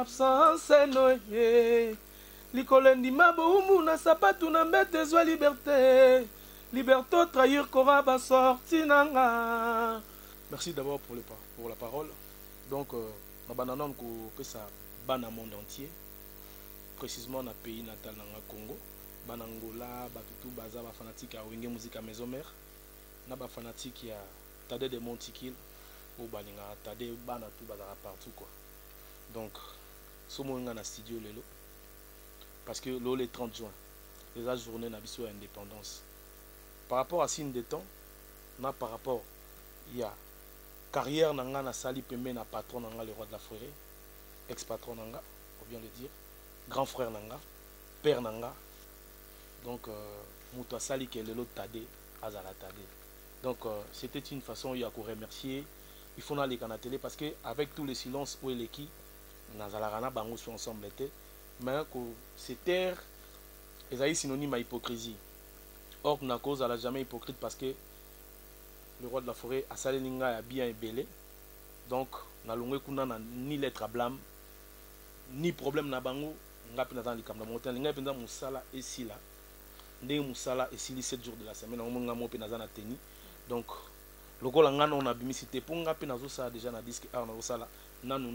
absence noye likolo ndima boumu na sapatu na mbete ezwa liberté liberté trahir kora basorti nanga. Merci d'abord pour la parole. Donc na banana ko pesa bana monde entier, précisément na pays natal nanga Congo, banangola batutu baza ba fanatique ya Wenge musique à maison mère, na ba fanatique ya Tade de Montikil ou balinga Tade bana tout baza partout quoi. Donc somo nga na studio lelo parce que le 30 juin les journée na biso indépendance. Par rapport à signe de temps, na par rapport il y a carrière nanga na sali pembe na patron nanga le roi de la forêt, ex-patron nanga, faut bien le dire, grand frère nanga, père nanga. Donc muto sali ke lelo Tade azala Tade. Donc c'était une façon il y a qu'on remercier. Il faut aller à la télé parce que avec tous les silences où il est qui nazala bango sur ensemble était mais que c'est terre et synonyme à hypocrisie. Or na cause elle a jamais hypocrite parce que le roi de la forêt a salé ninga a bien ébélé. Donc na longwe kuna na ni lettre à blâme ni problème na bango ngapi na dans les camps de montagne nga penda musala et si là ndé musala et si 7 jours de la semaine on nga mo pe na zana teni. Donc lokola ngana on a bimicité pour ngapi na zo ça déjà na disque art na zo sala nanu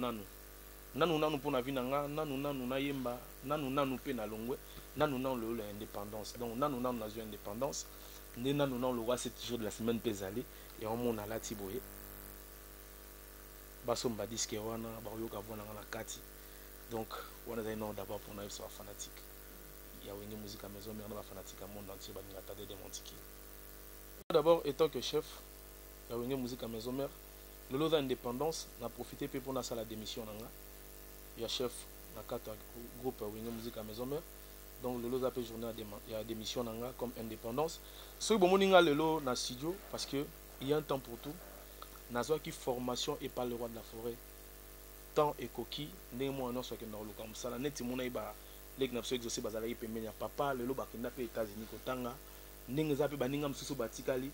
pour na vie nanga nanu na yemba nanu pe na longwe nanu l'indépendance. Donc nanu na indépendance né nanu le roi 7 jours de la semaine pesale et on mona la tiboye basomba disque wana ba yoka bona na kati. Donc on a non d'abord pour na soit fanatique il y a une musique à maison mais on a fanatique à monde entier ba Tade de Montikil. D'abord étant que chef il y a une musique à maison mère le lot d'indépendance n'a profité pour na la démission nanga. Il y a chef na kata groupe Wenge musique à maison mère. Donc le lot appelle journée à démission nanga comme indépendance. Ce bon moninga le lot na studio parce que il y a un temps pour tout. Nazwa qui formation et pas le roi de la forêt. Temps et coquille ndé mo non soit que na loka musala neti mona iba lek na so exaucer bazala ipemenya papa le lo bakenda pe États-Unis kotanga ndenge za pe baninga msusu batikali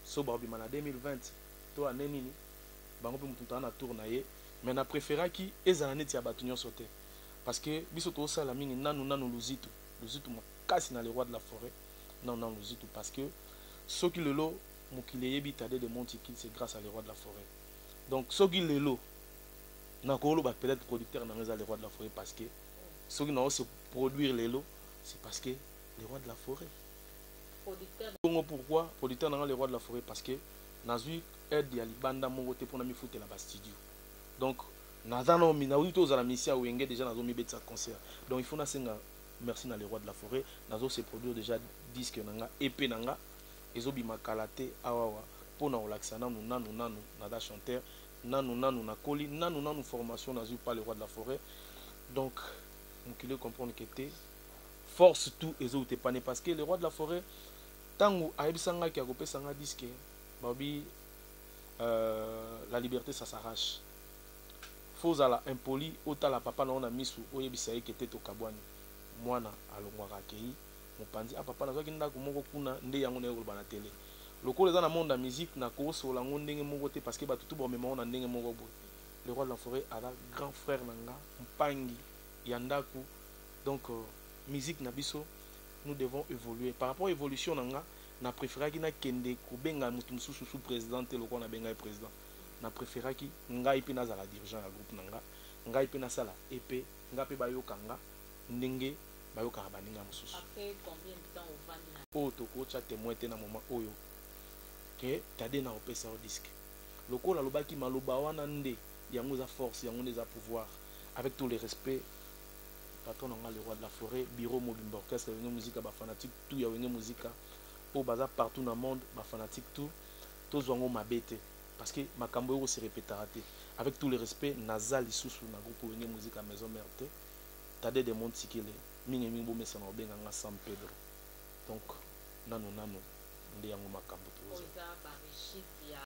so ba bimana 2020 to anenini bango pe mutu na tour na ye. Mais na préféra qui ezala neti ya batunyo sauté parce que biso to sala mingi nanu luzitu makasi na le roi de la forêt non luzitu parce que ceux qui le lot mukile yebi Tade de Montikil c'est grâce à le roi de la forêt. Donc ceux qui le lot na kolo ba peut-être producteur na le roi de la forêt parce que ceux qui n'ont se produire les lots c'est parce que le roi de la forêt producteur pourquoi producteur na le roi de la forêt parce que nazui aide ya libanda mongo te pona mi foutre la studio. Donc nazano minawi to za mission Wenge déjà nazo mi betsa concert. Donc il faut na senga merci na le roi de la forêt nazo se produire déjà disque nanga EP nanga ezobi makalate awawa pona olaxa nanu nada chanteur nanu na koli nanu formation nazu pas le roi de la forêt. Donc on qu'il comprendre que té force tout ezo te pané parce que le roi de la forêt tangu aibisanga ki akopesanga disque babi la liberté ça s'arrache. Faut ala impoli otala papa na ona misu oyebisa ye kete to kabwani mwana alongwaka kei mopanzi a papa nazaki ndako moko kuna nde yango na yoko bana télé lokola eza na monde ya musique na ko sola ngo ndenge moko te parce que batutu ba mema ona ndenge moko boy. Le roi de la forêt a la grand frère nanga mpangi ya ndako. Donc musique na biso nous devons évoluer par rapport à évolution nanga na préféré ki na kende ko benga mutu mususu sous président te lokola na benga président na préféré ki ngai pe nazala dirigeant ya groupe nanga ngai pe nasala épée ngai pe bayokanga ndenge bayoka baninga mususu. Après combien de temps au vanna o to ko cha témoin te na moment oyo que Tade na opesa au disque lokola lobaki maloba wana nde yango za force yango za pouvoir avec tout le respect patron nanga le roi de la forêt bureau mobimba orchestre Wenge musique ba fanatique tout ya Wenge musique au bazar partout dans le monde ba fanatique tout zwango mabete parce que makambo yo se répétera te avec tout le respect nazali lisusu na groupe Wenge musique à maison mère te Tade de Montikil mingi bo mesana obenga nga San Pedro. Donc nanu nde yango makambo to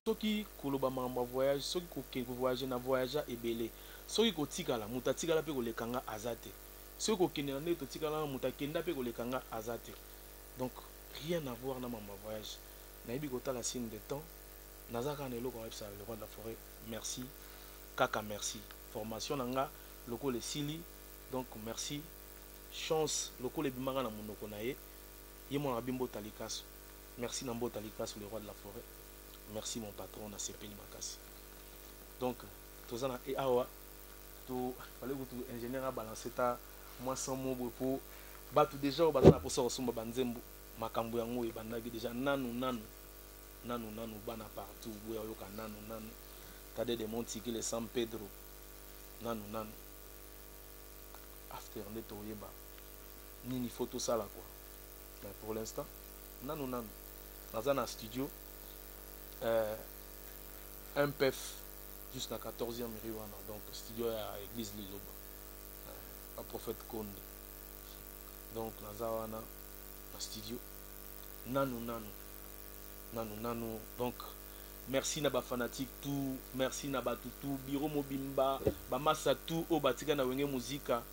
soki koloba mamba voyage soki ko voyager na voyage ebele soki ko tikala muta tikala pe ko lekanga azate soki ko kende na nde to tikala muta kenda pe ko lekanga azate. Donc rien à voir na mamba voyage nayebi ko tala signe de temps nazaka na eloko websa le roi de la forêt merci kaka merci formation nanga loko le sili donc merci chance loko le bimanga na monoko na ye ye mona bimbo talikaso merci na mbota likaso le roi de la forêt merci mon patron na sepeli makasi donc tozana et awa to fallait que tu ingénieur a balancé ta moi sans mot pour batu déjà bazana pour ça osomba banzembo makambo yango e bandaki déjà nanu bana partout boya yoka nanu tade de Montiki le San Pedro nanu after neto yeba nini photo ça là quoi mais pour l'instant nanu dans un studio un PEF juste na 14e rue wana donc studio à église Liloba à prophète Konde donc naza wana na studio nanu donc merci na ba fanatique tout merci na batu tout biro mobimba ba massa tout o batika na wenge muzika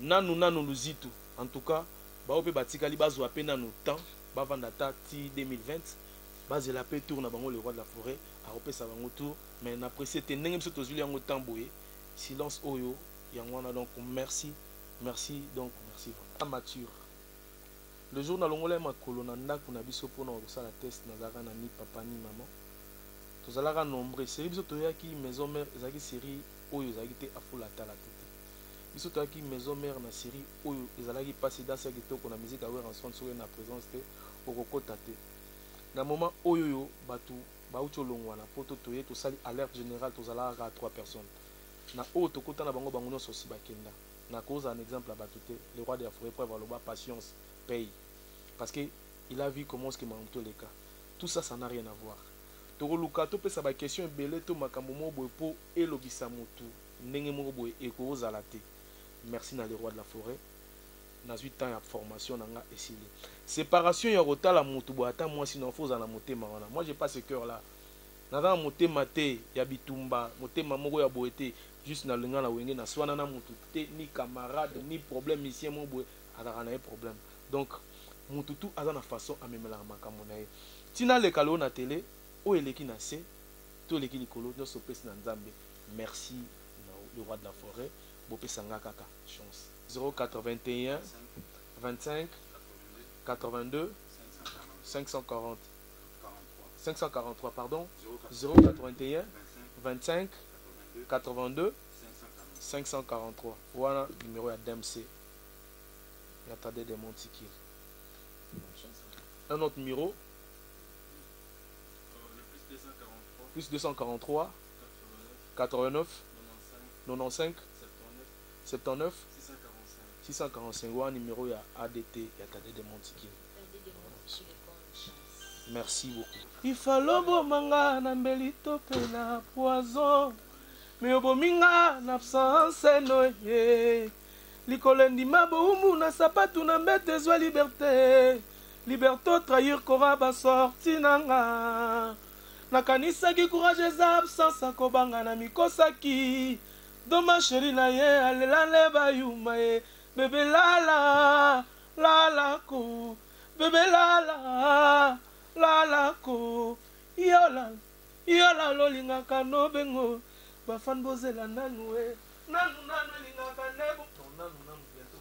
nanu luzitu en tout cas ba ope batika li bazwa pe nanu temps ba vanda ta ti 2020 base la paix tourne bango le roi de la forêt a repé sa bango tour mais na apprécié te ndenge biso tozuli yango tamboye silence oyo yango wana donc merci donc merci mature le jour na longola makolo na ndako na biso pona ko la test na zaka na ni papa ni maman tozalaka nombreux série biso toyaki maison mère ezaki série oyo ezaki te afula tala tete biso toyaki maison mère na série oyo ezalaki passé dans cette kitoko na musique awer en son sur na présence te okokota te na moment oyo batu baucho longwa na poto toye to sali alerte générale tozalaka à 3 personnes na oyo tokota na bango bango nyonso si bakenda na cause un exemple à batute le roi de la forêt prévoir le bas patience paye parce que il a vu comment ce qui m'a monté les cas tout ça ça n'a rien à voir toko lukato pe sa ba question belé to makambo mo boy po elobisa motu ndenge mo boy eko ozala te merci na le roi de la forêt na 8 ans ya formation nanga esili séparation ya rotala motu bo ata moi sinon faut na motema wana moi j'ai pas ce cœur là na dans motema te ya bitumba motema moko ya boete juste na lenga na wenge na swana na motu te ni camarade ni problème ici mo boy ala na problème donc motu tout a na façon amemela makambo na ye tina le kalo na télé o eleki na se to eleki likolo no sopesi na nzambe merci na le roi de la forêt bopesanga kaka chance 081 25 82 543 pardon 081 25 82 543 voilà numéro ya DMC ya Tade de Montiki. Un autre numéro plus 243 89 95 79 645 ou un numéro ya ADT ya Tade de Montiki. Merci beaucoup. Il fallait bomanga na mbelito pe na poison mais obominga na absence noye likolendi maboumu na sapatu na mbete zwa liberté liberté trahir kora basorti nanga nakanisaki courage eza absence akobanga na mikosaki doma sheri na ye alela le bayuma ye bebe lala ko bebe lala ko yola lolingaka no bengo bafan bozela nanu e nanu elingaka nebo nanu bientôt